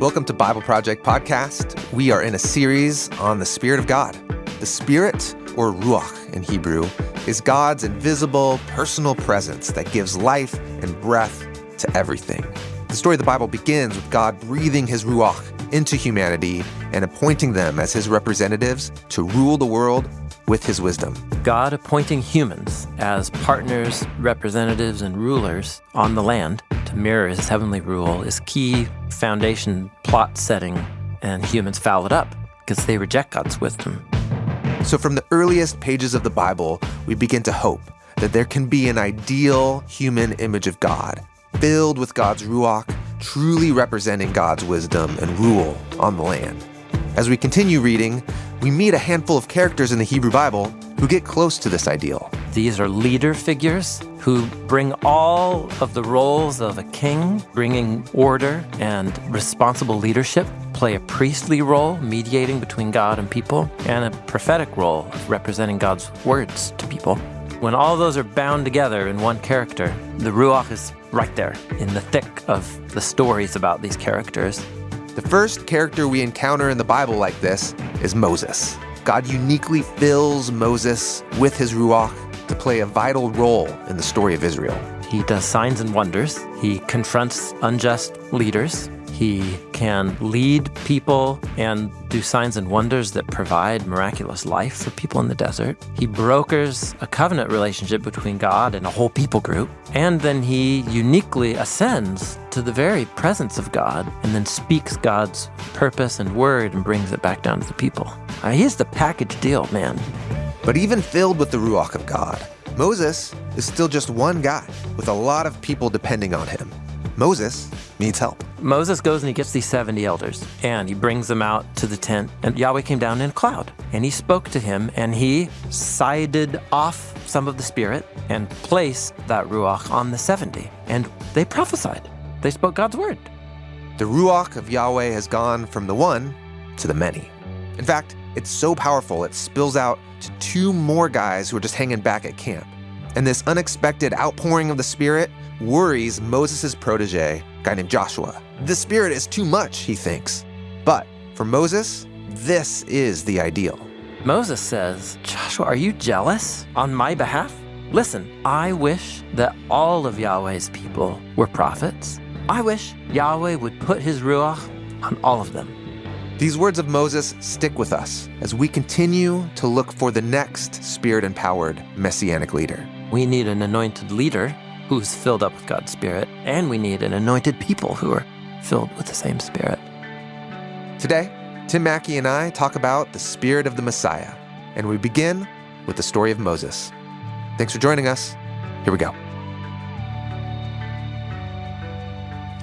Welcome to Bible Project Podcast. We are in a series on the Spirit of God. The Spirit, or Ruakh in Hebrew, is God's invisible, personal presence that gives life and breath to everything. The story of the Bible begins with God breathing his Ruakh into humanity and appointing them as his representatives to rule the world with his wisdom. God appointing humans as partners, representatives, and rulers on the land to mirror his heavenly rule is key foundation plot setting, and humans foul it up because they reject God's wisdom. So from the earliest pages of the Bible, we begin to hope that there can be an ideal human image of God, filled with God's Ruakh, truly representing God's wisdom and rule on the land. As we continue reading, we meet a handful of characters in the Hebrew Bible who get close to this ideal. These are leader figures who bring all of the roles of a king, bringing order and responsible leadership, play a priestly role, mediating between God and people, and a prophetic role of representing God's words to people. When all those are bound together in one character, the Ruakh is right there in the thick of the stories about these characters. The first character we encounter in the Bible like this is Moses. God uniquely fills Moses with his Ruakh to play a vital role in the story of Israel. He does signs and wonders. He confronts unjust leaders. He can lead people and do signs and wonders that provide miraculous life for people in the desert. He brokers a covenant relationship between God and a whole people group. And then he uniquely ascends to the very presence of God and then speaks God's purpose and word and brings it back down to the people. He's the package deal, man. But even filled with the Ruakh of God, Moses is still just one guy with a lot of people depending on him. Moses needs help. Moses goes and he gets these 70 elders and he brings them out to the tent, and Yahweh came down in a cloud and he spoke to him and he sided off some of the spirit and placed that Ruakh on the 70, and they prophesied. They spoke God's word. The Ruakh of Yahweh has gone from the one to the many. In fact, it's so powerful it spills out to two more guys who are just hanging back at camp. And this unexpected outpouring of the Spirit worries Moses' protege, a guy named Joshua. The Spirit is too much, he thinks. But for Moses, this is the ideal. Moses says, Joshua, are you jealous on my behalf? Listen, I wish that all of Yahweh's people were prophets. I wish Yahweh would put his Ruakh on all of them. These words of Moses stick with us as we continue to look for the next Spirit-empowered Messianic leader. We need an anointed leader who's filled up with God's Spirit, and we need an anointed people who are filled with the same Spirit. Today, Tim Mackey and I talk about the Spirit of the Messiah, and we begin with the story of Moses. Thanks for joining us. Here we go.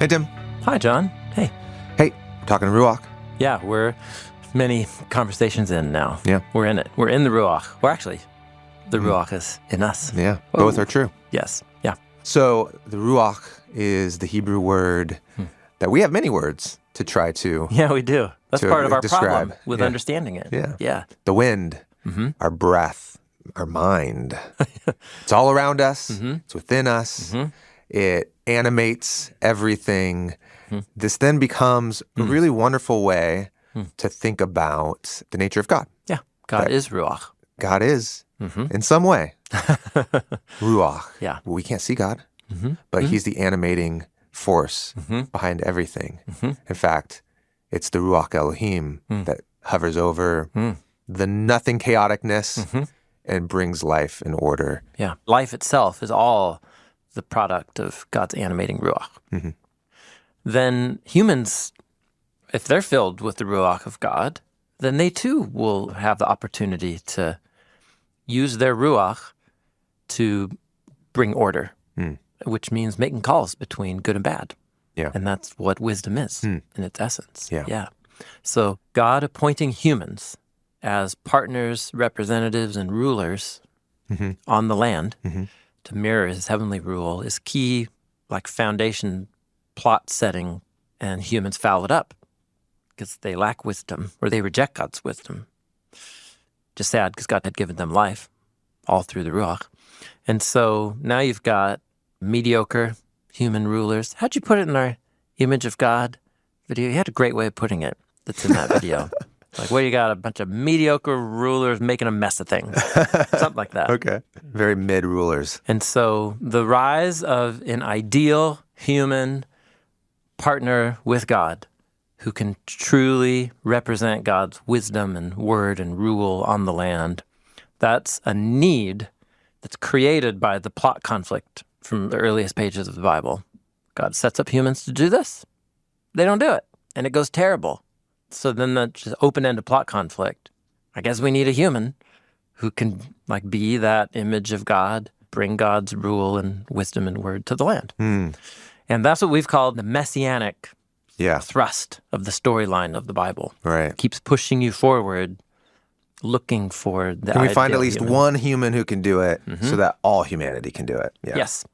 Hey, Tim. Hi, John. Hey. Hey, we're talking Ruakh. Yeah, we're many conversations in now. Yeah. We're in it. We're in the Ruakh. We're actually, the Ruakh is in us. Yeah, both are true. Yes. Yeah. So the Ruakh is the Hebrew word that we have many words to try to Yeah, we do. That's part of our describe. problem with Yeah. understanding it. Yeah. Yeah. The wind, our breath, our mind. It's all around us. It's within us. It animates everything. This then becomes a really wonderful way to think about the nature of God. Yeah. God Right. is Ruakh. God is, in some way, Ruakh. Yeah. We can't see God, but he's the animating force behind everything. In fact, it's the Ruakh Elohim that hovers over the nothing chaoticness and brings life and order. Yeah. Life itself is all the product of God's animating Ruakh. Then humans, if they're filled with the Ruakh of God, then they too will have the opportunity to use their Ruakh to bring order, which means making calls between good and bad. Yeah. And that's what wisdom is in its essence. Yeah. So God appointing humans as partners, representatives, and rulers on the land to mirror his heavenly rule is key, like foundation plot setting, and humans foul it up because they lack wisdom or they reject God's wisdom. Just sad because God had given them life all through the Ruakh. And so now you've got mediocre human rulers. How'd you put it in our image of God? video. He had a great way of putting it that's in that video. Like, what do you got? A bunch of mediocre rulers making a mess of things. Something like that. Okay. Very mid rulers. And so the rise of an ideal human partner with God who can truly represent God's wisdom and word and rule on the land, that's a need that's created by the plot conflict from the earliest pages of the Bible. God sets up humans to do this. They don't do it, and it goes terrible. So then that's just open-ended plot conflict. I guess we need a human who can be that image of God, bring God's rule and wisdom and word to the land. And that's what we've called the Messianic thrust of the storyline of the Bible. Right. It keeps pushing you forward, looking for the Can we find at ideal least human. one human who can do it so that all humanity can do it? Yeah. Yes.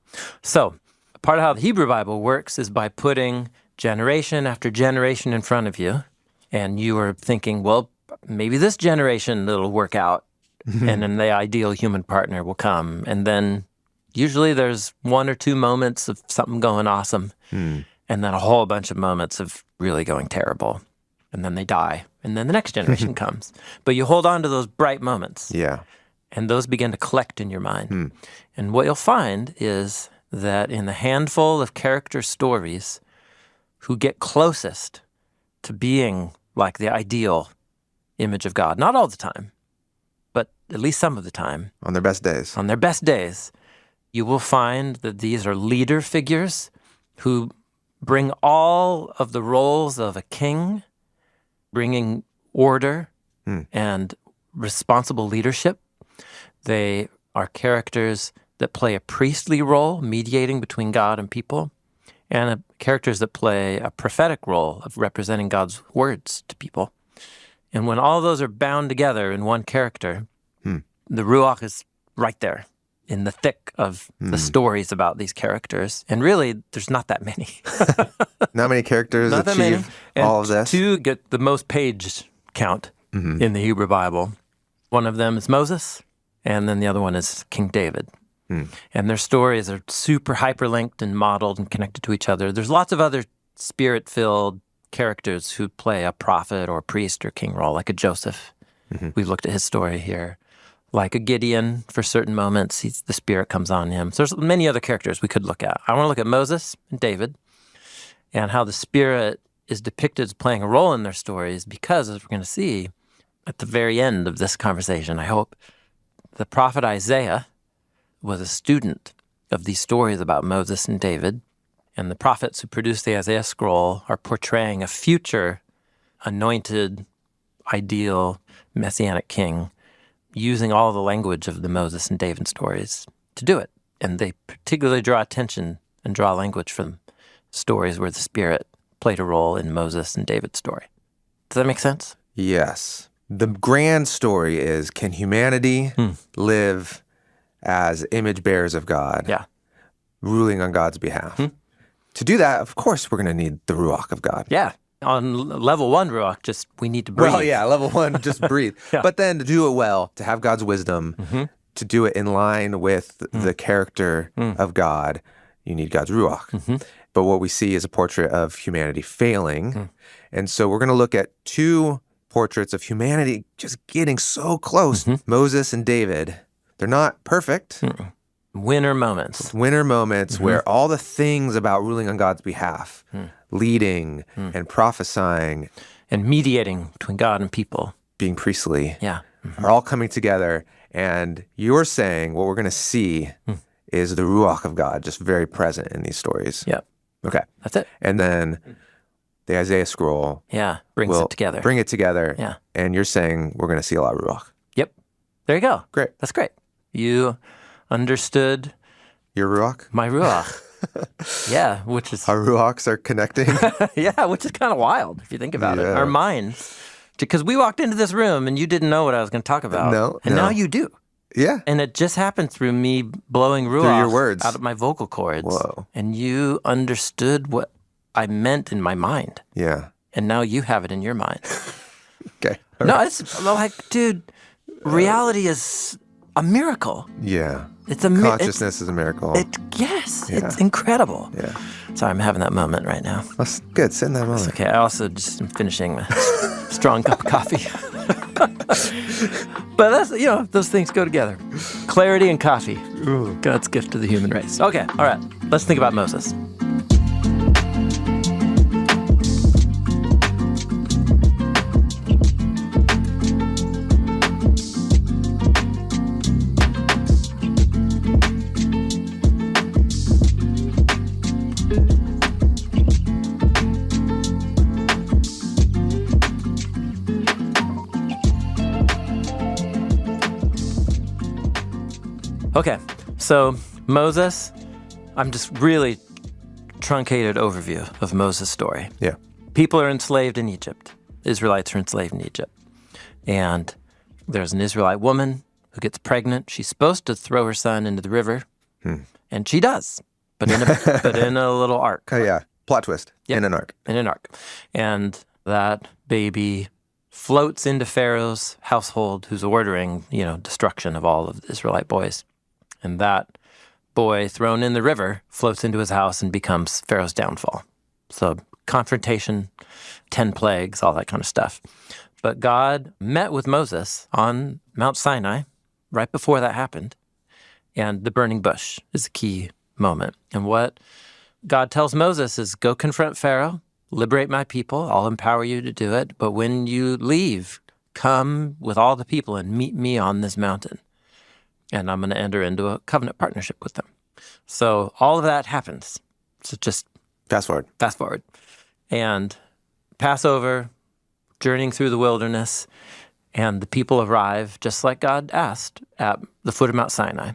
So part of how the Hebrew Bible works is by putting generation after generation in front of you, and you are thinking, well, maybe this generation it'll work out, and then the ideal human partner will come. And then usually there's one or two moments of something going awesome, and then a whole bunch of moments of really going terrible. And then they die, and then the next generation comes. But you hold on to those bright moments, and those begin to collect in your mind. And what you'll find is that in the handful of character stories who get closest to being like the ideal image of God, not all the time, but at least some of the time. On their best days. You will find that these are leader figures who bring all of the roles of a king, bringing order and responsible leadership. They are characters that play a priestly role, mediating between God and people, and characters that play a prophetic role of representing God's words to people. And when all those are bound together in one character, the Ruakh is right there in the thick of the stories about these characters. And really, there's not that many. Not many characters Not that many. achieve all of this. Two get the most page count in the Hebrew Bible. One of them is Moses, and then the other one is King David. And their stories are super hyperlinked and modeled and connected to each other. There's lots of other spirit-filled characters who play a prophet or a priest or king role, like a Joseph. We've looked at his story here. Like a Gideon, for certain moments, the Spirit comes on him. So there's many other characters we could look at. I want to look at Moses and David and how the Spirit is depicted as playing a role in their stories because, as we're going to see at the very end of this conversation, I hope, the prophet Isaiah was a student of these stories about Moses and David, and the prophets who produced the Isaiah scroll are portraying a future anointed, ideal, messianic king using all the language of the Moses and David stories to do it. And they particularly draw attention and draw language from stories where the Spirit played a role in Moses and David's story. Does that make sense? Yes. The grand story is, can humanity live as image bearers of God, ruling on God's behalf? To do that, of course, we're going to need the Ruakh of God. Yeah. On level one, Ruakh, we need to breathe. Well, yeah, level one, just breathe. But then to do it well, to have God's wisdom, to do it in line with the character of God, you need God's Ruakh. But what we see is a portrait of humanity failing. And so we're going to look at two portraits of humanity just getting so close. Moses and David, they're not perfect. Winner moments. Where all the things about ruling on God's behalf, leading and prophesying, and mediating between God and people, being priestly, are all coming together. And you're saying what we're going to see is the Ruakh of God just very present in these stories. Yep. Okay. That's it. And then the Isaiah scroll brings it together. Bring it together. Yeah. And you're saying we're going to see a lot of Ruakh. Yep. There you go. Great. That's great. You understood your Ruakh? My Ruakh. Yeah, which is... Our Ruachs are connecting? Yeah, which is kind of wild if you think about it. Our minds. Because we walked into this room and you didn't know what I was going to talk about. No. And now you do. Yeah. And it just happened through me blowing Ruakh through your words out of my vocal cords. Whoa. And you understood what I meant in my mind. Yeah. And now you have it in your mind. Okay. No, it's like, dude, reality is a miracle. Yeah. It's a consciousness is a miracle. Yes, Yeah. it's incredible. Yeah. Sorry, I'm having that moment right now. That's good. Sit in that moment. It's okay. I also just am finishing a strong cup of coffee. But that's, those things go together. Clarity and coffee. Ooh. God's gift to the human race. Okay, all right. Let's think about Moses. Okay, so Moses, I'm just really truncated overview of Moses' story. Yeah. People are enslaved in Egypt. Israelites are enslaved in Egypt. And there's an Israelite woman who gets pregnant. She's supposed to throw her son into the river, and she does, but in a little ark. Oh, yeah. Plot twist. Yep. In an ark. In an ark. And that baby floats into Pharaoh's household, who's ordering, destruction of all of the Israelite boys. And that boy thrown in the river floats into his house and becomes Pharaoh's downfall. So confrontation, 10 plagues, all that kind of stuff. But God met with Moses on Mount Sinai right before that happened. And the burning bush is a key moment. And what God tells Moses is, go confront Pharaoh, liberate my people, I'll empower you to do it. But when you leave, come with all the people and meet me on this mountain. And I'm going to enter into a covenant partnership with them. So all of that happens. So just Fast forward. And Passover, journeying through the wilderness, and the people arrive, just like God asked, at the foot of Mount Sinai.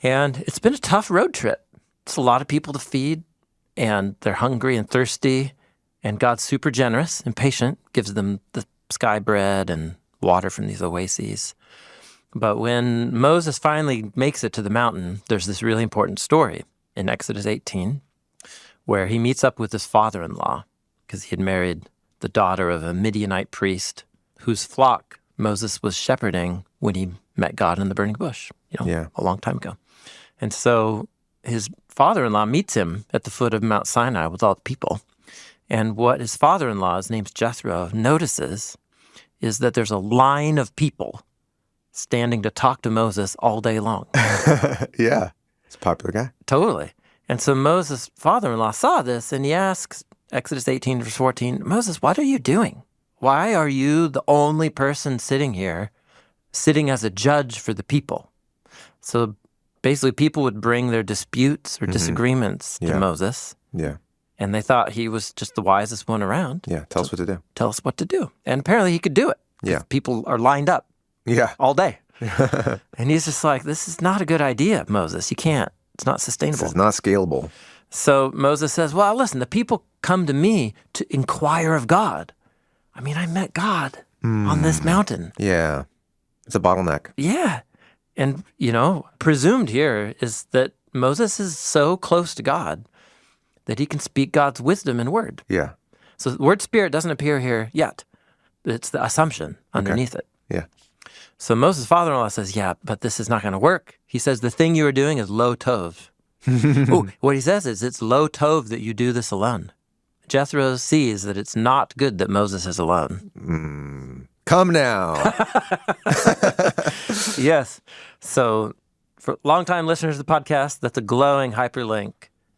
And it's been a tough road trip. It's a lot of people to feed, and they're hungry and thirsty, and God's super generous and patient, gives them the sky bread and water from these oases. But when Moses finally makes it to the mountain, there's this really important story in Exodus 18 where he meets up with his father-in-law because he had married the daughter of a Midianite priest whose flock Moses was shepherding when he met God in the burning bush, a long time ago. And so his father-in-law meets him at the foot of Mount Sinai with all the people. And what his father-in-law, his name's Jethro, notices is that there's a line of people standing to talk to Moses all day long. Yeah. He's a popular guy. Totally. And so Moses' father-in-law saw this, and he asks, Exodus 18, verse 14, Moses, what are you doing? Why are you the only person sitting here, sitting as a judge for the people? So basically, people would bring their disputes or disagreements to Moses. Yeah. And they thought he was just the wisest one around. Yeah. Tell us what to do. Tell us what to do. And apparently he could do it. Yeah. People are lined up. Yeah. All day. And he's just like, this is not a good idea, Moses. You can't. It's not sustainable. It's not scalable. So Moses says, well, listen, the people come to me to inquire of God. I mean, I met God on this mountain. Yeah. It's a bottleneck. Yeah. And, presumed here is that Moses is so close to God that he can speak God's wisdom and word. Yeah. So the word spirit doesn't appear here yet. It's the assumption underneath it. Yeah. So Moses' father-in-law says, yeah, but this is not going to work. He says, the thing you are doing is lo tov. What he says is, it's lo tov that you do this alone. Jethro sees that it's not good that Moses is alone. Come now. Yes. So for longtime listeners of the podcast, that's a glowing hyperlink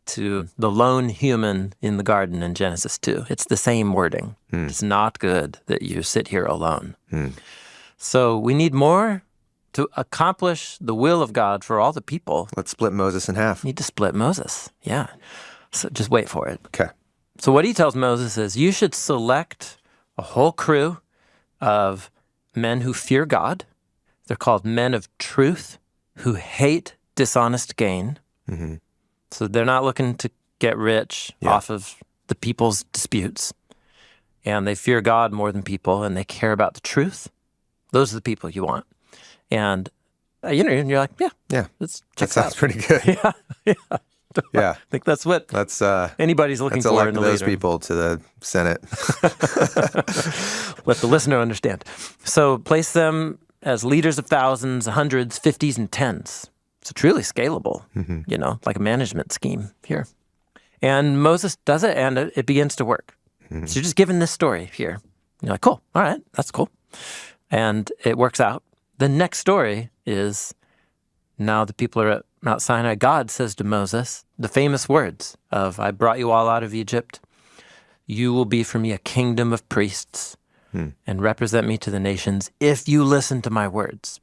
to the lone human in the garden in Genesis 2. It's the same wording. It's not good that you sit here alone. So we need more to accomplish the will of God for all the people. Let's split Moses in half. We need to split Moses. Yeah. So just wait for it. Okay. So what he tells Moses is, you should select a whole crew of men who fear God. They're called men of truth who hate dishonest gain. So they're not looking to get rich off of the people's disputes. And they fear God more than people, and they care about the truth. Those are the people you want. And, and you're like, Yeah. let's That check sounds out. pretty good. Yeah. I think that's what Let's anybody's looking let's for elect in a those leader. people to the Senate. Let the listener understand. So place them as leaders of thousands, hundreds, 50s, and 10s. So truly scalable, like a management scheme here. And Moses does it, and it begins to work. So you're just given this story here. You're like, cool, all right, that's cool. And it works out. The next story is now the people are at Mount Sinai. God says to Moses the famous words of, I brought you all out of Egypt. You will be for me a kingdom of priests and represent me to the nations if you listen to my words.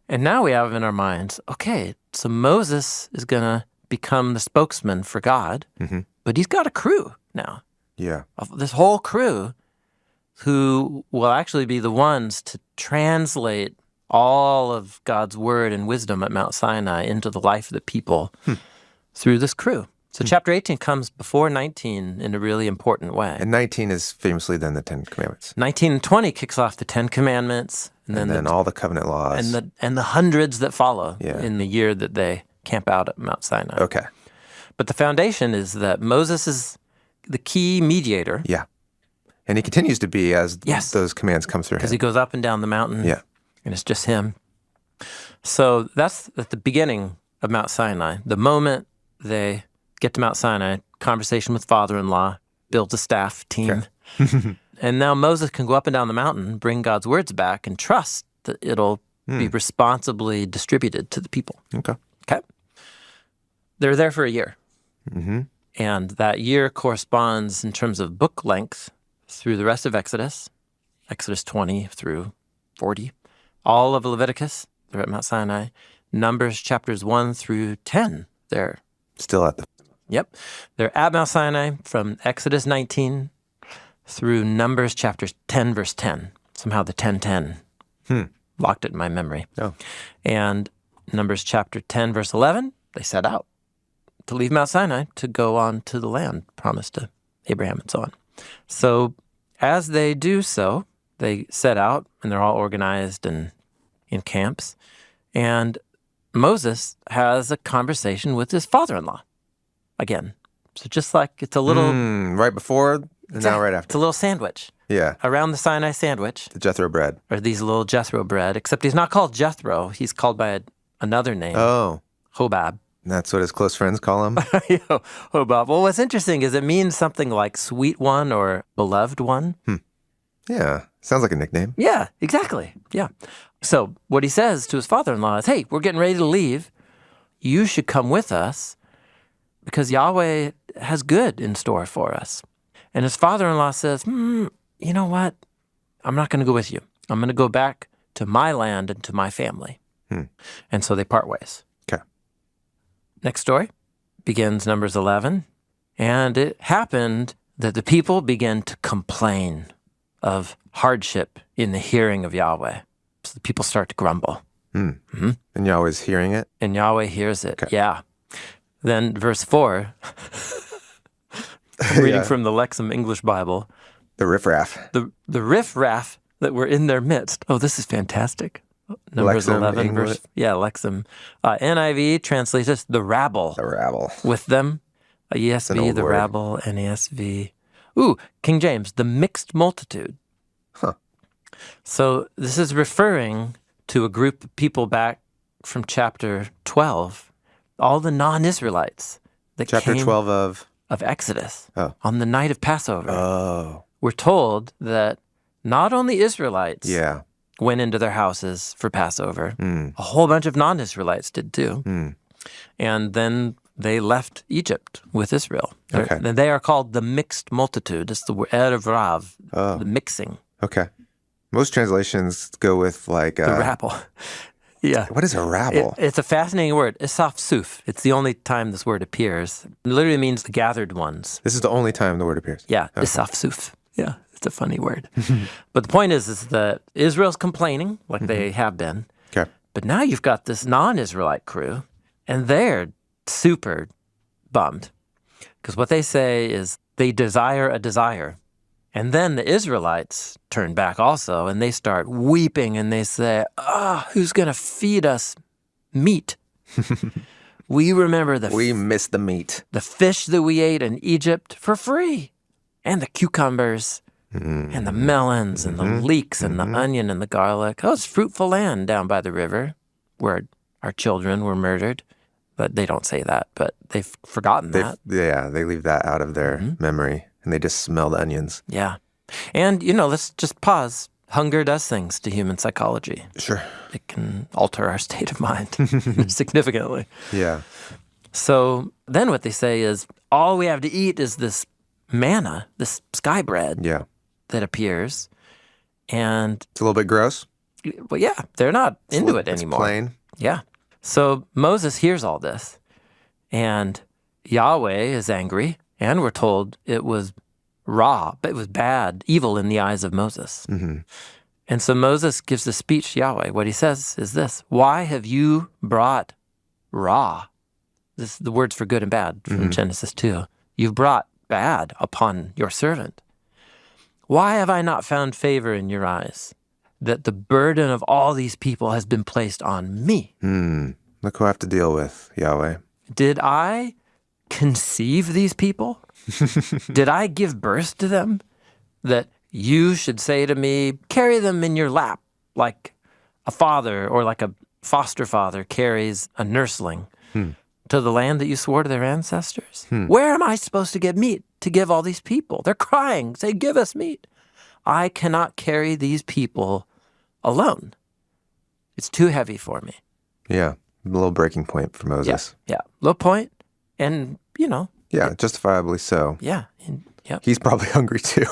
And now we have in our minds, okay, so Moses is going to become the spokesman for God, but he's got a crew now. Yeah. This whole crew who will actually be the ones to translate all of God's word and wisdom at Mount Sinai into the life of the people through this crew. So chapter 18 comes before 19 in a really important way. And 19 is famously then the Ten Commandments. 19 and 20 kicks off the Ten Commandments. And then all the covenant laws. And the hundreds that follow in the year that they camp out at Mount Sinai. Okay. But the foundation is that Moses is the key mediator. Yeah. And he continues to be as those commands come through him. Because he goes up and down the mountain. Yeah. And it's just him. So that's at the beginning of Mount Sinai. The moment they get to Mount Sinai, conversation with father-in-law, builds a staff team. Okay. And now Moses can go up and down the mountain, bring God's words back, and trust that it'll be responsibly distributed to the people. Okay. They're there for a year. And that year corresponds in terms of book length through the rest of Exodus 20 through 40. All of Leviticus, they're at Mount Sinai. Numbers chapters 1 through 10, they're still at the... Yep. They're at Mount Sinai from Exodus 19 through Numbers chapter 10, verse 10. Somehow the 10:10 locked it in my memory. Oh. And Numbers chapter 10, verse 11, they set out to leave Mount Sinai to go on to the land promised to Abraham and so on. So as they do so, they set out, and they're all organized and in camps. And Moses has a conversation with his father-in-law again. So just like it's a little... right before and now right after. It's a little sandwich. Yeah. Around the Sinai sandwich. The Jethro bread. Or these little Jethro bread, except he's not called Jethro. He's called by another name. Oh. Hobab. And that's what his close friends call him? Hobab. Well, what's interesting is it means something like sweet one or beloved one. Yeah. Sounds like a nickname. Yeah, exactly. Yeah. So what he says to his father-in-law is, hey, we're getting ready to leave. You should come with us because Yahweh has good in store for us. And his father-in-law says, you know what? I'm not going to go with you. I'm going to go back to my land and to my family. And so they part ways. Okay. Next story begins Numbers 11. And it happened that the people began to complain of hardship in the hearing of Yahweh. So the people start to grumble. And Yahweh's hearing it? And Yahweh hears it, okay. Yeah. Then verse 4, I'm reading from the Lexham English Bible. The riffraff. The riffraff that were in their midst. Oh, this is fantastic. Numbers Lexham, 11, English. verse... Yeah, Lexham. NIV translates this, the rabble. The rabble. With them. ESV, the word. rabble, NASV. Ooh, King James, the mixed multitude. Huh. So this is referring to a group of people back from chapter 12, all the non-Israelites that Chapter came 12 of Exodus on the night of Passover. Oh. We're told that not only Israelites Yeah. went into their houses for Passover, a whole bunch of non-Israelites did too. And then they left Egypt with Israel. Okay. They are called the mixed multitude. It's the word Erev Rav, the mixing. Okay. Most translations go with like... The rabble. Yeah. What is a rabble? It's a fascinating word. Isaf Suf. It's the only time this word appears. It literally means the gathered ones. This is the only time the word appears? Yeah. Okay. Isaf Suf. Yeah. It's a funny word. But the point is that Israel's complaining like they have been. Okay. But now you've got this non-Israelite crew, and they're super bummed. Because what they say is they desire a desire. And then the Israelites turn back also, and they start weeping, and they say, who's going to feed us meat? We remember we miss the meat. The fish that we ate in Egypt for free, and the cucumbers, and the melons, and the leeks, and the onion, and the garlic. Oh, it's fruitful land down by the river where our children were murdered. But they don't say that, but they've forgotten that. Yeah, they leave that out of their memory, and they just smell the onions. Yeah. And, let's just pause. Hunger does things to human psychology. Sure. It can alter our state of mind significantly. Yeah. So then what they say is, all we have to eat is this manna, this sky bread that appears. And it's a little bit gross. Well, yeah, they're not into it anymore. It's plain. Yeah. So Moses hears all this, and Yahweh is angry, and we're told it was it was bad, evil in the eyes of Moses. Mm-hmm. And so Moses gives a speech to Yahweh. What he says is this: why have you brought this is the words for good and bad from Genesis 2. You've brought bad upon your servant. Why have I not found favor in your eyes, that the burden of all these people has been placed on me? Look who I have to deal with, Yahweh. Did I conceive these people? Did I give birth to them? That you should say to me, carry them in your lap like a father or like a foster father carries a nursling to the land that you swore to their ancestors? Where am I supposed to get meat to give all these people? They're crying, say, give us meat. I cannot carry these people alone. It's too heavy for me. Yeah, a little breaking point for Moses. Yeah, low point, and, Yeah, justifiably so. Yeah. He's probably hungry too.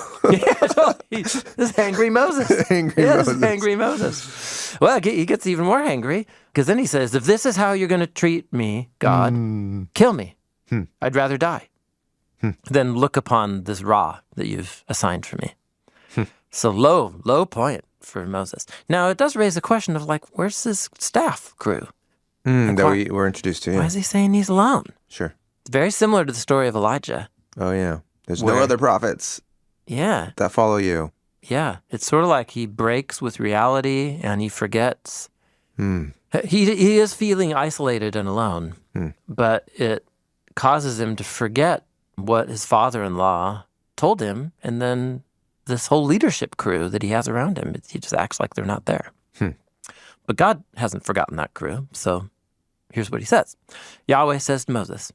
This is angry Moses. This is angry Moses. Well, he gets even more angry, because then he says, if this is how you're going to treat me, God, kill me. I'd rather die than look upon this raw that you've assigned for me. So low point for Moses. Now, it does raise a question of, where's his staff crew? That we were introduced to, yeah. Why is he saying he's alone? Sure. It's very similar to the story of Elijah. Oh, yeah. There's no other prophets that follow you. Yeah. It's sort of like he breaks with reality and he forgets. He is feeling isolated and alone, but it causes him to forget what his father-in-law told him, and then this whole leadership crew that he has around him, he just acts like they're not there. But God hasn't forgotten that crew, so here's what he says. Yahweh says to Moses,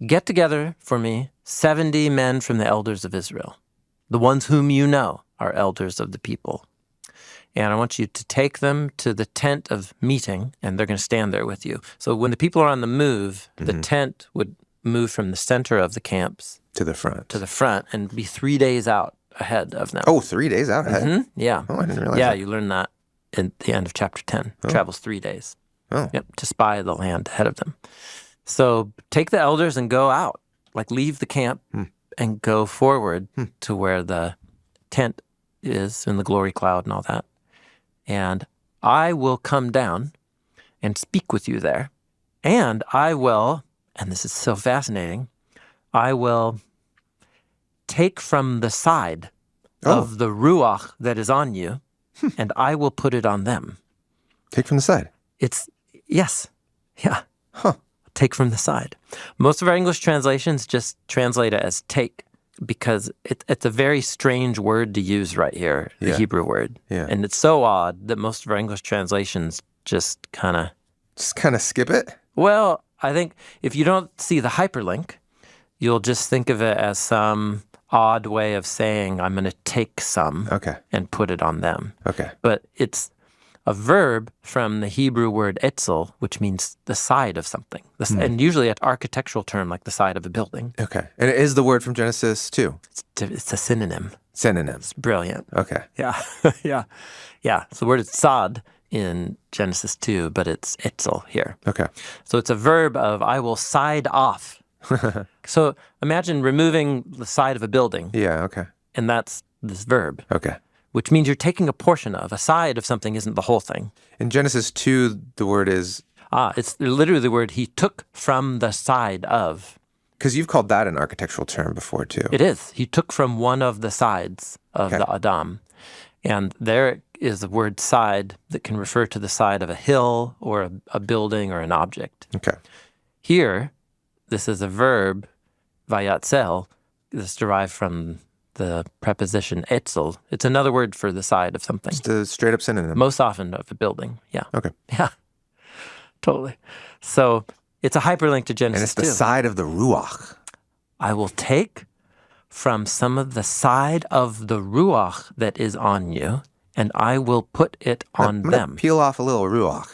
get together for me 70 men from the elders of Israel, the ones whom you know are elders of the people. And I want you to take them to the tent of meeting, and they're going to stand there with you. So when the people are on the move, the tent would move from the center of the camps to the front and be 3 days out ahead of them. Oh, 3 days out ahead? Yeah. Oh, I didn't realize that. Yeah, you learn that at the end of chapter 10. Travels 3 days. Oh. Yep, to spy the land ahead of them. So take the elders and go out, leave the camp and go forward to where the tent is in the glory cloud and all that. And I will come down and speak with you there. And I will, and this is so fascinating, I will take from the side of the Ruakh that is on you, and I will put it on them. Take from the side? Yes. Yeah. Take from the side. Most of our English translations just translate it as take, because it's a very strange word to use right here, the Hebrew word. Yeah. And it's so odd that most of our English translations just kind of skip it? Well, I think if you don't see the hyperlink, you'll just think of it as some odd way of saying, I'm going to take some and put it on them. Okay. But it's a verb from the Hebrew word etzel, which means the side of something. And usually an architectural term, like the side of a building. Okay. And it is the word from Genesis 2? It's a synonym. Synonyms. Brilliant. Okay. Yeah. Yeah. So the word is sod in Genesis 2, but it's etzel here. Okay. So it's a verb of I will side off. So imagine removing the side of a building. Yeah, okay. And that's this verb. Okay. Which means you're taking a portion of. A side of something isn't the whole thing. In Genesis 2, the word is... It's literally the word he took from the side of. Because you've called that an architectural term before, too. It is. He took from one of the sides of the Adam. And there is the word side that can refer to the side of a hill or a building or an object. Okay. Here, this is a verb, vayatzel, that's derived from the preposition etzel. It's another word for the side of something. Just a straight-up synonym. Most often of a building, yeah. Okay. Yeah. Totally. So it's a hyperlink to And Genesis it's the 2. side of the Ruakh. I will take from some of the side of the Ruakh that is on you, and I will put it on I'm gonna them. peel off a little Ruakh.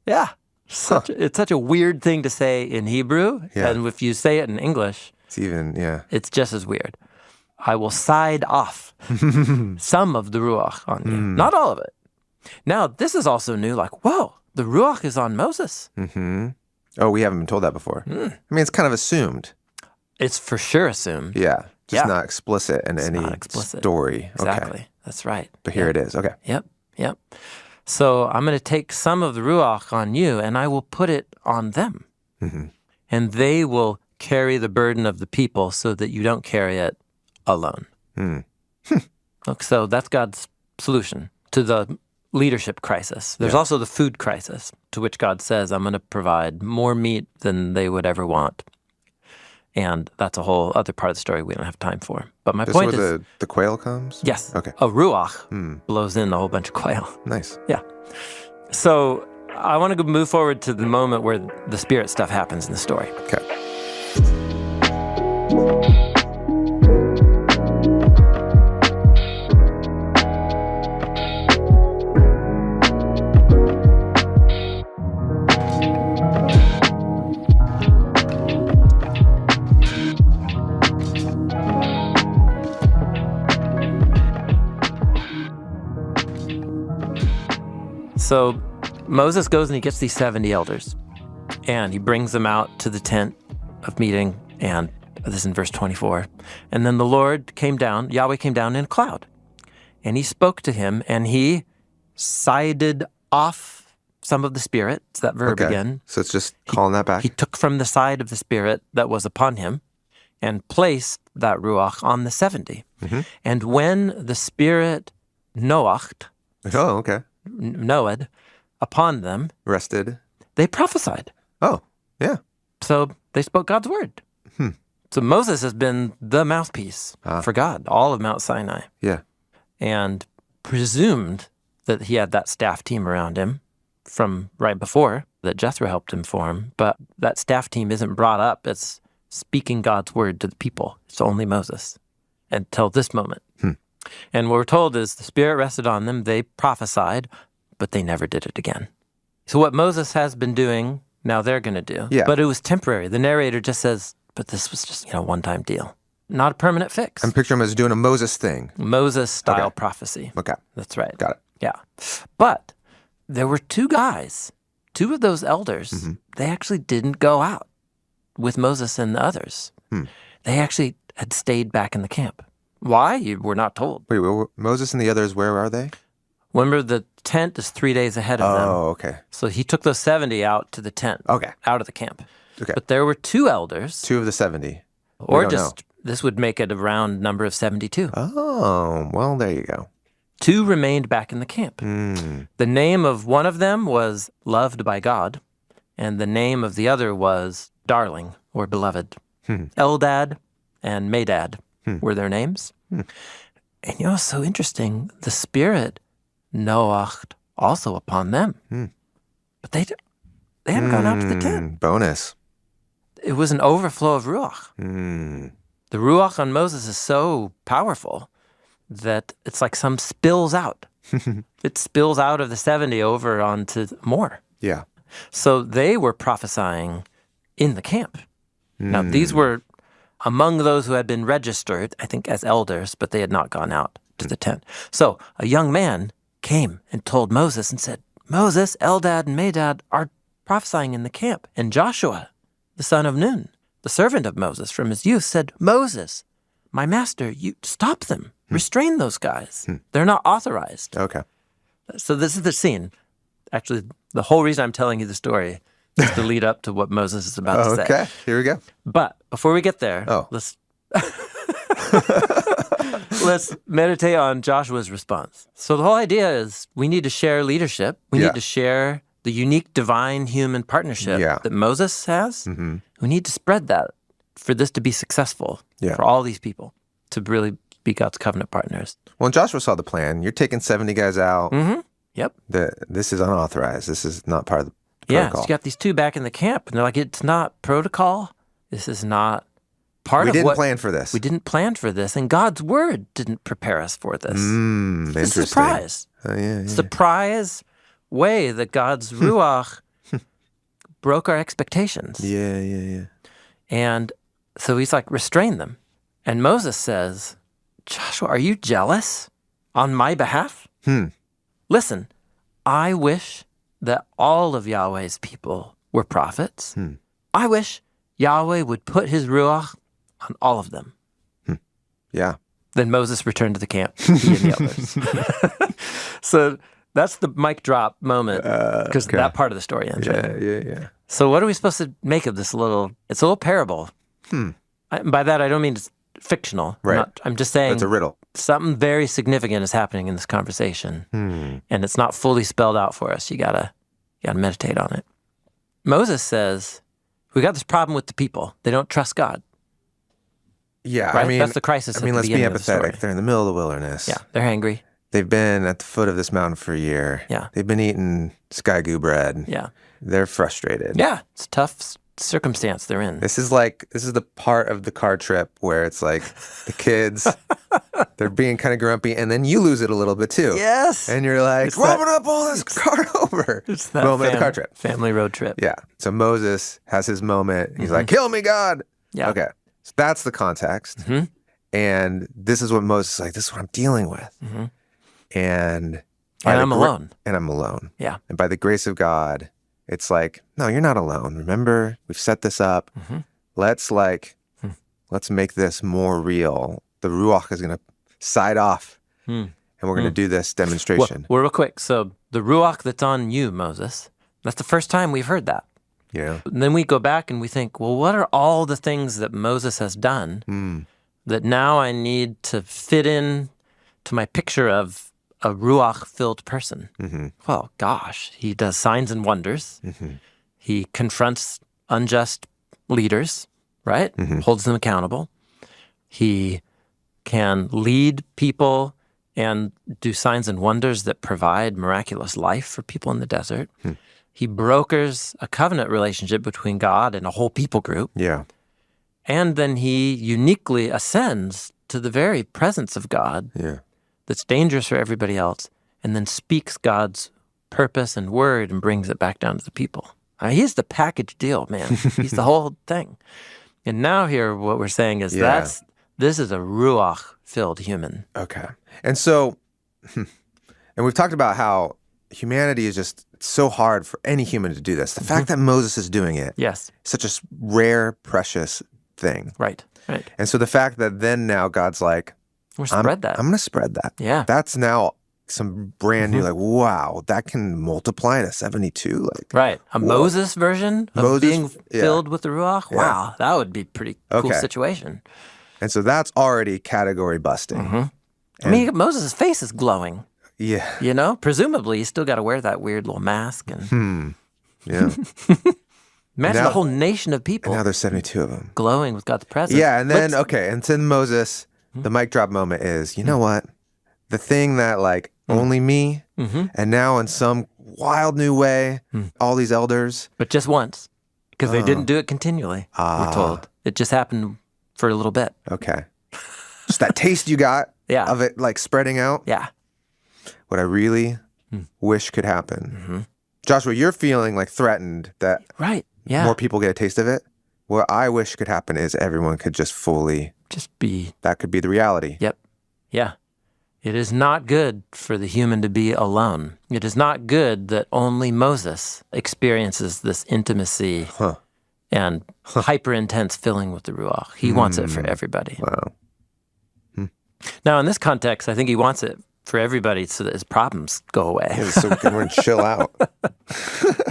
Yeah. It's such a weird thing to say in Hebrew, Yeah. and if you say it in English, It's even, yeah. it's just as weird. I will side off some of the Ruakh on you, not all of it. Now, this is also new, like, whoa, the Ruakh is on Moses. Oh, we haven't been told that before. I mean, it's kind of assumed. It's for sure assumed. Yeah. Just Yeah. not explicit in any not explicit. story. Exactly. Okay. That's right. But here it is. Okay. Yep. So I'm going to take some of the Ruakh on you, and I will put it on them. And they will carry the burden of the people so that you don't carry it alone. Look, so that's God's solution to the leadership crisis. There's also the food crisis, to which God says, I'm going to provide more meat than they would ever want. And that's a whole other part of the story we don't have time for. But my This point is is... where the quail comes? Yes. Okay. A Ruakh blows in a whole bunch of quail. Nice. Yeah. So I want to move forward to the moment where the spirit stuff happens in the story. Okay. So Moses goes and he gets these 70 elders, and he brings them out to the tent of meeting, and this is in verse 24. And then the Lord came down, Yahweh came down in a cloud, and he spoke to him, and he sided off some of the spirit. It's that verb again. So it's just calling that back? He took from the side of the spirit that was upon him and placed that Ruakh on the 70. And when the spirit noached, Oh, okay. Noed, upon them, Rested. they prophesied. Oh, yeah. So they spoke God's word. So Moses has been the mouthpiece for God, all of Mount Sinai, Yeah. and presumed that he had that staff team around him from right before that Jethro helped him form. But that staff team isn't brought up as speaking God's word to the people. It's only Moses until this moment. And what we're told is the Spirit rested on them, they prophesied, but they never did it again. So what Moses has been doing, now they're going to do. Yeah. But it was temporary. The narrator just says, but this was just, a one-time deal. Not a permanent fix. I'm picturing him as doing a Moses thing. Moses-style prophecy. Okay. That's right. Got it. Yeah. But there were two guys, two of those elders, they actually didn't go out with Moses and the others. They actually had stayed back in the camp. Why? We're not told. Wait, Moses and the others, where are they? Remember, the tent is 3 days ahead of them. Oh, okay. So he took those 70 out to the tent, Okay. out of the camp. Okay. But there were two elders, 2 of the 70. or don't just, this would make it a round number of 72. Oh, well, there you go. Two remained back in the camp. The name of one of them was Loved by God, and the name of the other was Darling, or Beloved. Eldad and Medad were their names. And it's so interesting, the Spirit noached also upon them. But they hadn't gone out to the tent. Bonus. It was an overflow of Ruakh. The Ruakh on Moses is so powerful that it's like some spills out. It spills out of the 70 over onto more. Yeah. So they were prophesying in the camp. Now, these were among those who had been registered, I think, as elders, but they had not gone out to the tent. So a young man came and told Moses and said, Moses, Eldad, and Medad are prophesying in the camp. And Joshua, the son of Nun, the servant of Moses from his youth, said, Moses, my master, you stop them. Restrain those guys. They're not authorized. Okay. So this is the scene. Actually, the whole reason I'm telling you the story is to lead up to what Moses is about to say. Okay. Here we go. But before we get there, let's meditate on Joshua's response. So the whole idea is we need to share leadership. We need to share the unique divine human partnership that Moses has. We need to spread that for this to be successful for all these people to really be God's covenant partners. Well, Joshua saw the plan. You're taking 70 guys out. Yep. This is unauthorized. This is not part of the Yeah, protocol. so you got these two back in the camp, and they're like, it's not protocol. This is not part We of didn't what... plan for this. We didn't plan for this, and God's word didn't prepare us for this. It's a Interesting. surprise. Oh, yeah. Surprise way that God's Ruakh broke our expectations. Yeah. And so he's like, restrain them. And Moses says, Joshua, are you jealous on my behalf? Listen, I wish that all of Yahweh's people were prophets. I wish Yahweh would put his Ruakh on all of them. Yeah. Then Moses returned to the camp, he and the others. So that's the mic drop moment, because that part of the story ends. Yeah. So what are we supposed to make of this it's a little parable. By that, I don't mean it's fictional. Right. I'm just saying It's a riddle. something very significant is happening in this conversation, and it's not fully spelled out for us. You gotta meditate on it. Moses says, we got this problem with the people. They don't trust God. Yeah, Right? That's the crisis at the let's be beginning of the story. empathetic. They're in the middle of the wilderness. Yeah, they're hangry. They've been at the foot of this mountain for a year. Yeah. They've been eating sky goo bread. Yeah. They're frustrated. Yeah, it's a tough circumstance they're in. This is the part of the car trip where it's like the kids, they're being kind of grumpy, and then you lose it a little bit too. Yes. And you're like, It's that- open up all this car over. It's that moment of the car trip. family road trip. Yeah. So Moses has his moment. He's like, kill me, God. Yeah. Okay. So that's the context. And this is what Moses is like, this is what I'm dealing with. And I'm alone. And I'm alone. Yeah. And by the grace of God, it's like, no, you're not alone. Remember, we've set this up. Let's make this more real. The Ruakh is going to side off, and we're going to do this demonstration. Well, real quick. So the Ruakh that's on you, Moses, that's the first time we've heard that. Yeah. And then we go back and we think, well, what are all the things that Moses has done that now I need to fit in to my picture of a Ruakh-filled person? Well, gosh, he does signs and wonders. He confronts unjust leaders, right? Holds them accountable. He can lead people and do signs and wonders that provide miraculous life for people in the desert. He brokers a covenant relationship between God and a whole people group. Yeah. And then he uniquely ascends to the very presence of God that's dangerous for everybody else, and then speaks God's purpose and word and brings it back down to the people. He's the package deal, man. He's the whole thing. And now here what we're saying is this is a Ruakh-filled human. Okay. And so, and we've talked about how humanity is just so hard for any human to do this. The fact that Moses is doing it, Yes. such a rare, precious thing. Right. And so the fact that then now God's like, We're spread that. I'm going to spread that. Yeah. That's now some brand new, like, wow, that can multiply to 72. Like, Right. A Moses version of being filled with the Ruakh? Yeah. Wow. That would be a pretty cool situation. And so that's already category busting. I mean, Moses' face is glowing. Yeah. You know? Presumably, he's still got to wear that weird little mask. And Yeah. imagine the whole nation of people And now there's 72 of them. glowing with God's presence. Yeah. And then, and then Moses, the mic drop moment is, you know what? The thing that like only me, and now in some wild new way, all these elders. But just once, because they didn't do it continually, we're told. It just happened for a little bit. Okay. Just that taste you got of it like spreading out. Yeah. What I really wish could happen. Joshua, you're feeling like threatened that Right. Yeah. more people get a taste of it. What I wish could happen is everyone could just fully, Just be. that could be the reality. Yep. Yeah. It is not good for the human to be alone. It is not good that only Moses experiences this intimacy and hyper-intense filling with the Ruakh. He wants it for everybody. Wow. Now, in this context, I think he wants it for everybody so that his problems go away. Yeah, so we can chill out.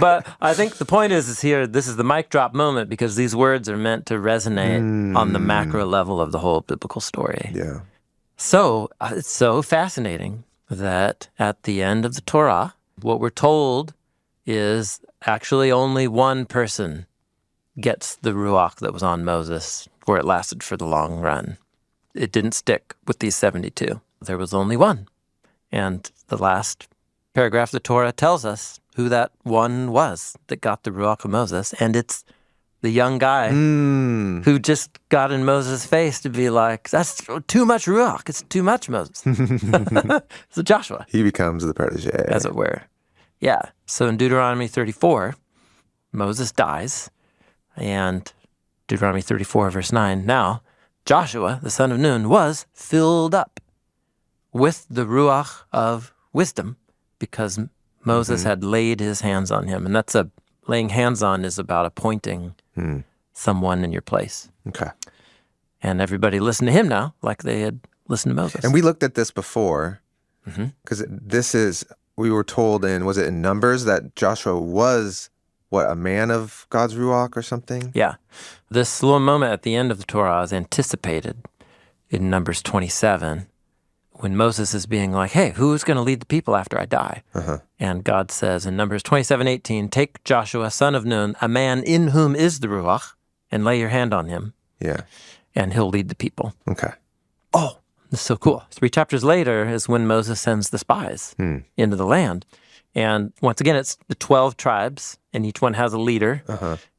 But I think the point is here, this is the mic drop moment because these words are meant to resonate on the macro level of the whole biblical story. Yeah. So it's so fascinating that at the end of the Torah, what we're told is actually only one person gets the Ruakh that was on Moses, or it lasted for the long run. It didn't stick with these 72. There was only one. And the last paragraph of the Torah tells us who that one was that got the Ruakh of Moses, and it's the young guy who just got in Moses' face to be like, that's too much Ruakh. It's too much, Moses. So Joshua. He becomes the protege. As it were. Yeah. So in Deuteronomy 34, Moses dies, and Deuteronomy 34, verse 9, now Joshua, the son of Nun, was filled up with the Ruakh of wisdom because Moses had laid his hands on him. And that's laying hands on is about appointing someone in your place. Okay. And everybody listened to him now like they had listened to Moses. And we looked at this before because we were told was it in Numbers that Joshua was, a man of God's Ruakh or something? Yeah. This little moment at the end of the Torah is anticipated in Numbers 27 when Moses is being like, hey, who's going to lead the people after I die? And God says in Numbers 27:18, take Joshua, son of Nun, a man in whom is the Ruakh, and lay your hand on him. Yeah. And he'll lead the people. Okay. Oh, this is so cool. 3 chapters later is when Moses sends the spies into the land. And once again, it's the 12 tribes, and each one has a leader.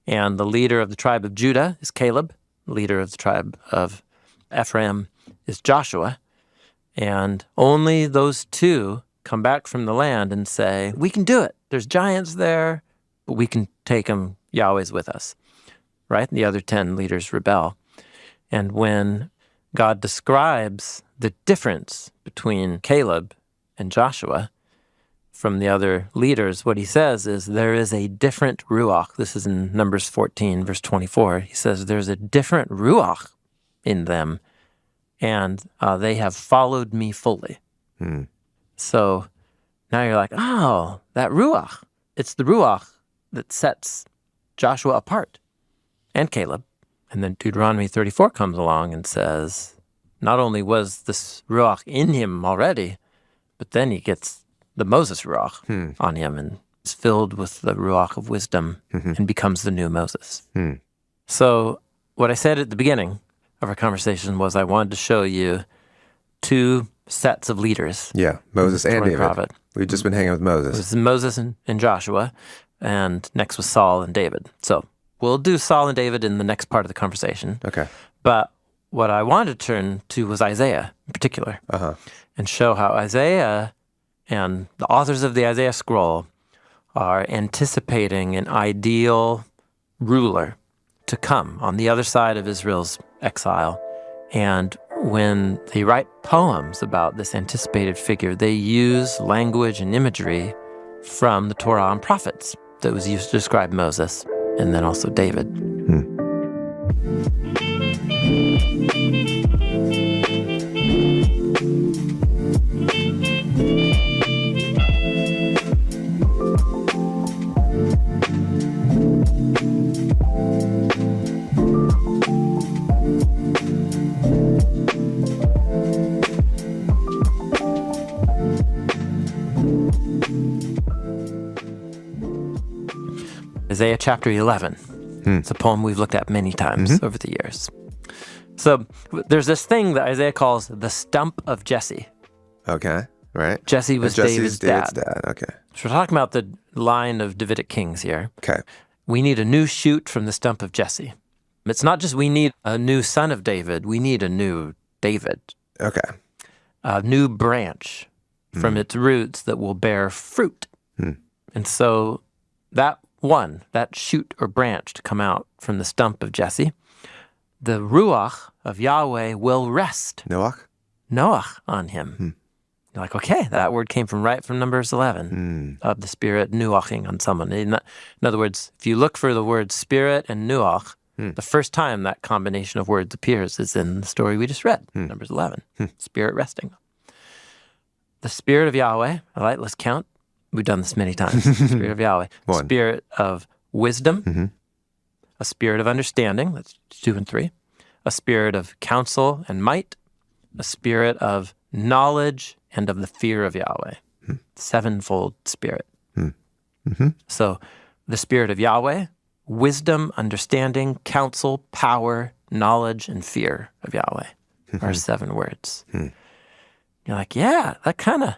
And the leader of the tribe of Judah is Caleb. The leader of the tribe of Ephraim is Joshua. And only those two come back from the land and say, we can do it. There's giants there, but we can take them. Yahweh's with us, right? The other 10 leaders rebel. And when God describes the difference between Caleb and Joshua from the other leaders, what he says is there is a different Ruakh. This is in Numbers 14, verse 24. He says there's a different Ruakh in them, and they have followed me fully. So now you're like, oh, that Ruakh. It's the Ruakh that sets Joshua apart and Caleb. And then Deuteronomy 34 comes along and says, not only was this Ruakh in him already, but then he gets the Moses Ruakh on him and is filled with the Ruakh of wisdom and becomes the new Moses. So what I said at the beginning of our conversation was I wanted to show you 2 sets of leaders. Yeah, Moses and David. Prophet. We've just been hanging with Moses. It was Moses and Joshua, and next was Saul and David. So we'll do Saul and David in the next part of the conversation. Okay. But what I wanted to turn to was Isaiah in particular and show how Isaiah and the authors of the Isaiah scroll are anticipating an ideal ruler to come on the other side of Israel's exile. And when they write poems about this anticipated figure, they use language and imagery from the Torah and prophets that was used to describe Moses and then also David. Isaiah chapter 11. It's a poem we've looked at many times over the years. So there's this thing that Isaiah calls the stump of Jesse. Okay, right. Jesse was David's dad. Okay. So we're talking about the line of Davidic kings here. Okay. We need a new shoot from the stump of Jesse. It's not just we need a new son of David, we need a new David. Okay. A new branch from its roots that will bear fruit. And so that shoot or branch to come out from the stump of Jesse, the Ruakh of Yahweh will rest. Noach on him. You're like, okay, that word came right from Numbers 11 of the Spirit nuaching on someone. In other words, if you look for the word Spirit and nuach, the first time that combination of words appears is in the story we just read, Numbers 11, Spirit resting. The Spirit of Yahweh, all right, let's count. We've done this many times. Spirit of Yahweh. One. Spirit of wisdom. A spirit of understanding. That's 2 and 3. A spirit of counsel and might. A spirit of knowledge and of the fear of Yahweh. 7-fold spirit. So the Spirit of Yahweh, wisdom, understanding, counsel, power, knowledge, and fear of Yahweh are 7 words. You're like, yeah, that kind of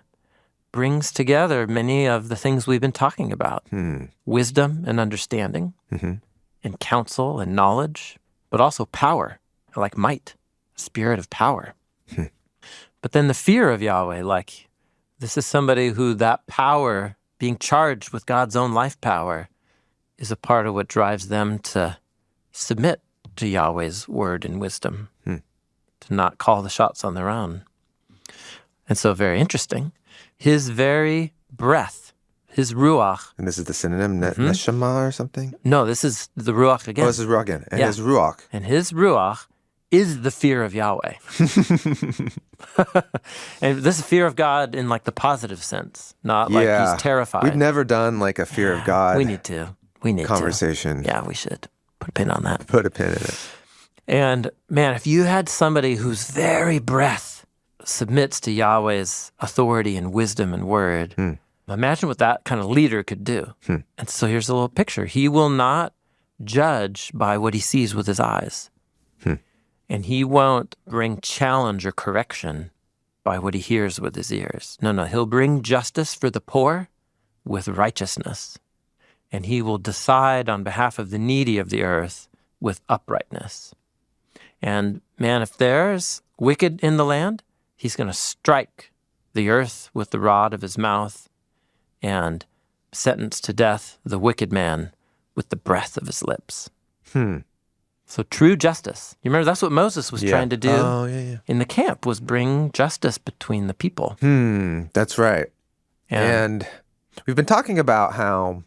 brings together many of the things we've been talking about. Wisdom and understanding, and counsel and knowledge, but also power, like might, spirit of power. But then the fear of Yahweh, like this is somebody who that power, being charged with God's own life power, is a part of what drives them to submit to Yahweh's word and wisdom, to not call the shots on their own. And so very interesting, his very breath, his Ruakh. And this is the synonym, neshama or something? No, this is the Ruakh again. Oh, this is Ruakh again. And his Ruakh. And his Ruakh is the fear of Yahweh. And this is fear of God in like the positive sense, not like he's terrified. We've never done like a fear of God. We need to. Conversation. Yeah, we should. Put a pin on that. Put a pin in it. And man, if you had somebody whose very breath submits to Yahweh's authority and wisdom and word, imagine what that kind of leader could do. And so here's a little picture. He will not judge by what he sees with his eyes. And he won't bring challenge or correction by what he hears with his ears. No, he'll bring justice for the poor with righteousness. And he will decide on behalf of the needy of the earth with uprightness. And man, if there's wicked in the land, he's going to strike the earth with the rod of his mouth and sentence to death the wicked man with the breath of his lips. So true justice. You remember that's what Moses was trying to do in the camp, was bring justice between the people. That's right. And we've been talking about how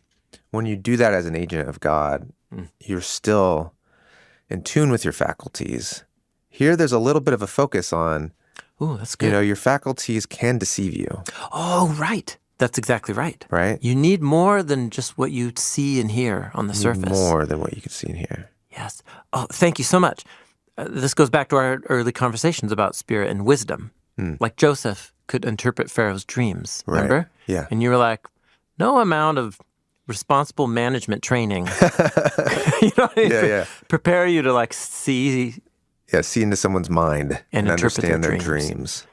when you do that as an agent of God, you're still in tune with your faculties. Here, there's a little bit of a focus on, that's good. Your faculties can deceive you. Oh, right. That's exactly right. Right? You need more than just what you see and hear on the surface. More than what you can see and hear. Yes. Oh, thank you so much. This goes back to our early conversations about spirit and wisdom. Like Joseph could interpret Pharaoh's dreams, remember? Yeah. And you were like, no amount of responsible management training, prepare you to like see. Yeah, see into someone's mind and understand their dreams.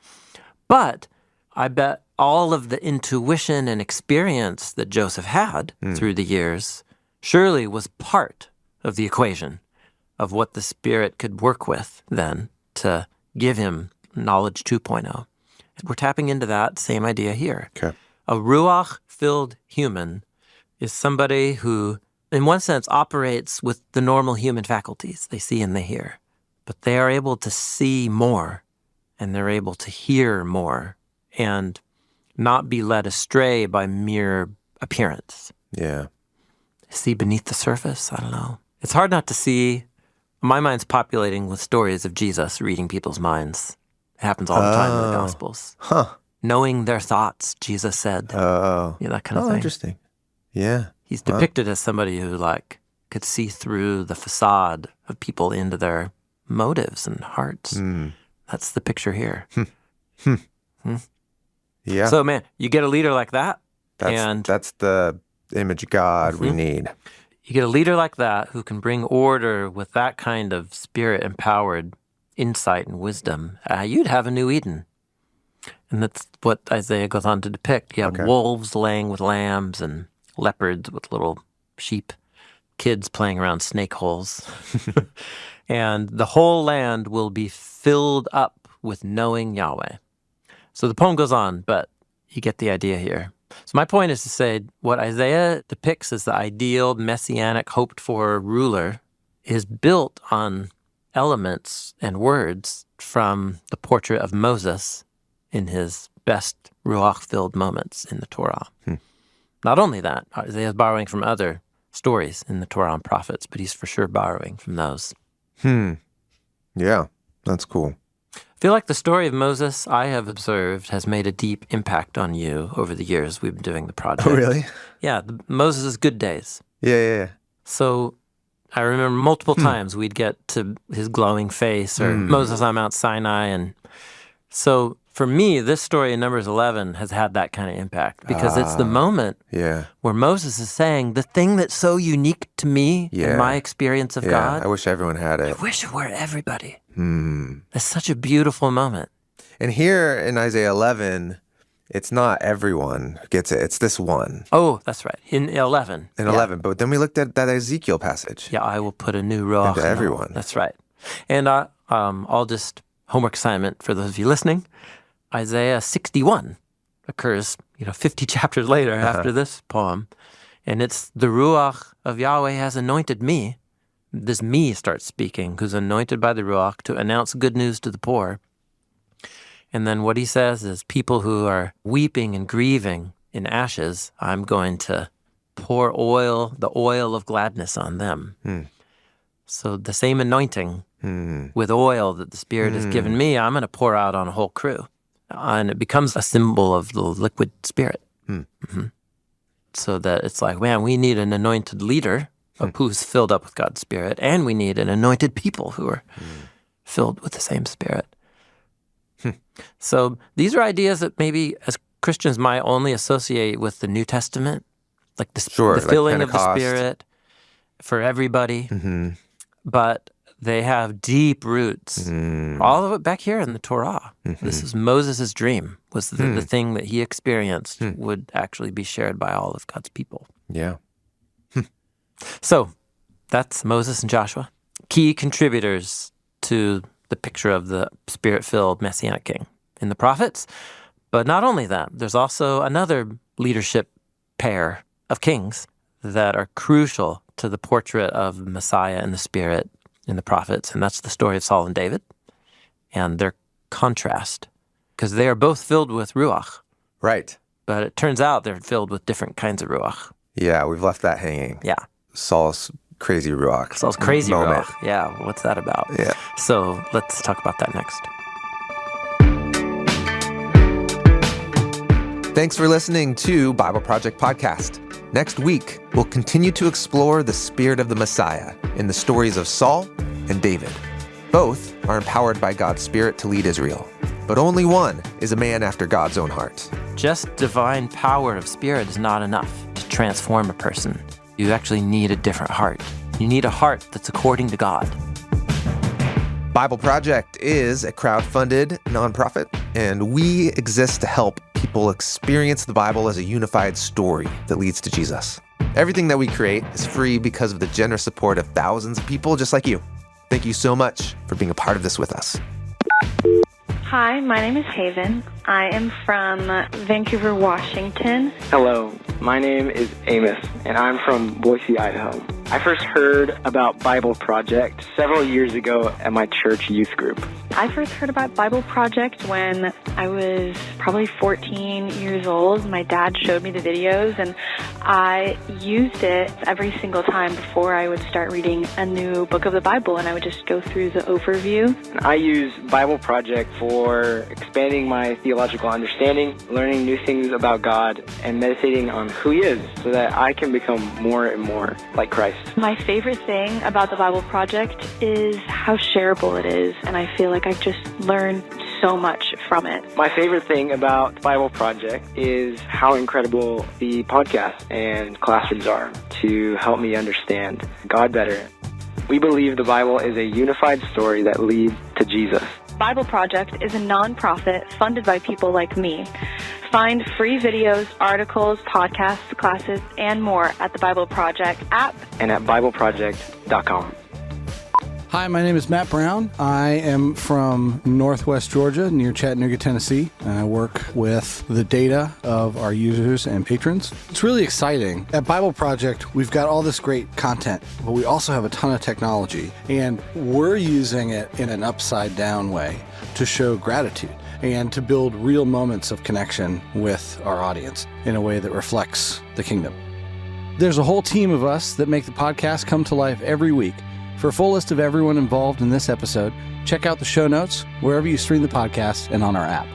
But I bet all of the intuition and experience that Joseph had through the years surely was part of the equation of what the Spirit could work with then to give him knowledge 2.0. We're tapping into that same idea here. Okay. A Ruakh-filled human is somebody who, in one sense, operates with the normal human faculties. They see and they hear. But they are able to see more, and they're able to hear more, and not be led astray by mere appearance. Yeah. See beneath the surface? I don't know. It's hard not to see. My mind's populating with stories of Jesus reading people's minds. It happens all the time in the Gospels. Knowing their thoughts, Jesus said. That kind of thing. Interesting. Yeah. He's depicted as somebody who could see through the facade of people into their motives and hearts. That's the picture here. Yeah. So man, you get a leader like that. That's the image of God we need. You get a leader like that who can bring order with that kind of spirit-empowered insight and wisdom. You'd have a new Eden. And that's what Isaiah goes on to depict. You have wolves laying with lambs and leopards with little sheep, kids playing around snake holes. And the whole land will be filled up with knowing Yahweh. So the poem goes on, but you get the idea here. So my point is to say what Isaiah depicts as the ideal Messianic hoped-for ruler is built on elements and words from the portrait of Moses in his best Ruakh-filled moments in the Torah. Not only that, Isaiah is borrowing from other stories in the Torah and prophets, but he's for sure borrowing from those. Yeah, that's cool. I feel like the story of Moses, I have observed, has made a deep impact on you over the years we've been doing the project. Oh, really? Yeah, Moses' good days. Yeah. So I remember multiple times we'd get to his glowing face or Moses on Mount Sinai. And so for me, this story in Numbers 11 has had that kind of impact because it's the moment where Moses is saying, the thing that's so unique to me in my experience of God. I wish everyone had it. I wish it were everybody. It's such a beautiful moment. And here in Isaiah 11, It's not everyone who gets it. It's this one. Oh, that's right. In 11. In 11. But then we looked at that Ezekiel passage. Yeah, I will put a new Ruakh into everyone. That's right. And I'll just, homework assignment for those of you listening, Isaiah 61 occurs, 50 chapters later after this poem. And it's the Ruakh of Yahweh has anointed me. This me starts speaking, who's anointed by the Ruakh to announce good news to the poor. And then what he says is, people who are weeping and grieving in ashes, I'm going to pour the oil of gladness on them. So the same anointing with oil that the Spirit has given me, I'm going to pour out on a whole crew. And it becomes a symbol of the liquid Spirit. So that it's like, man, we need an anointed leader who's filled up with God's Spirit, and we need an anointed people who are filled with the same Spirit. So these are ideas that maybe as Christians might only associate with the New Testament, like the filling of the Spirit for everybody. But they have deep roots, all of it back here in the Torah. This is Moses' dream, was the thing that he experienced would actually be shared by all of God's people. Yeah. So that's Moses and Joshua, key contributors to the picture of the Spirit-filled Messianic king in the prophets. But not only that, there's also another leadership pair of kings that are crucial to the portrait of Messiah and the Spirit in the prophets, and that's the story of Saul and David and their contrast, because they are both filled with Ruakh. Right. But it turns out they're filled with different kinds of Ruakh. Yeah, we've left that hanging. Yeah. Saul's crazy Ruakh. Saul's crazy moment. Ruakh. Yeah, what's that about? Yeah. So let's talk about that next. Thanks for listening to Bible Project Podcast. Next week, we'll continue to explore the spirit of the Messiah in the stories of Saul and David. Both are empowered by God's Spirit to lead Israel, but only one is a man after God's own heart. Just divine power of Spirit is not enough to transform a person. You actually need a different heart. You need a heart that's according to God. Bible Project is a crowd-funded nonprofit, and we exist to help people experience the Bible as a unified story that leads to Jesus. Everything that we create is free because of the generous support of thousands of people just like you. Thank you so much for being a part of this with us. Hi, my name is Haven. I am from Vancouver, Washington. Hello, my name is Amos, and I'm from Boise, Idaho. I first heard about Bible Project several years ago at my church youth group. I first heard about Bible Project when I was probably 14 years old. My dad showed me the videos, and I used it every single time before I would start reading a new book of the Bible, and I would just go through the overview. I use Bible Project for expanding my theological understanding, learning new things about God, and meditating on who He is so that I can become more and more like Christ. My favorite thing about the Bible Project is how shareable it is, and I feel like I've just learned so much from it. My favorite thing about Bible Project is how incredible the podcasts and classrooms are to help me understand God better. We believe the Bible is a unified story that leads to Jesus. Bible Project is a nonprofit funded by people like me. Find free videos, articles, podcasts, classes, and more at the Bible Project app and at BibleProject.com. Hi, my name is Matt Brown. I am from Northwest Georgia, near Chattanooga, Tennessee, and I work with the data of our users and patrons. It's really exciting. At Bible Project, we've got all this great content, but we also have a ton of technology, and we're using it in an upside-down way to show gratitude and to build real moments of connection with our audience in a way that reflects the kingdom. There's a whole team of us that make the podcast come to life every week. For a full list of everyone involved in this episode, check out the show notes wherever you stream the podcast and on our app.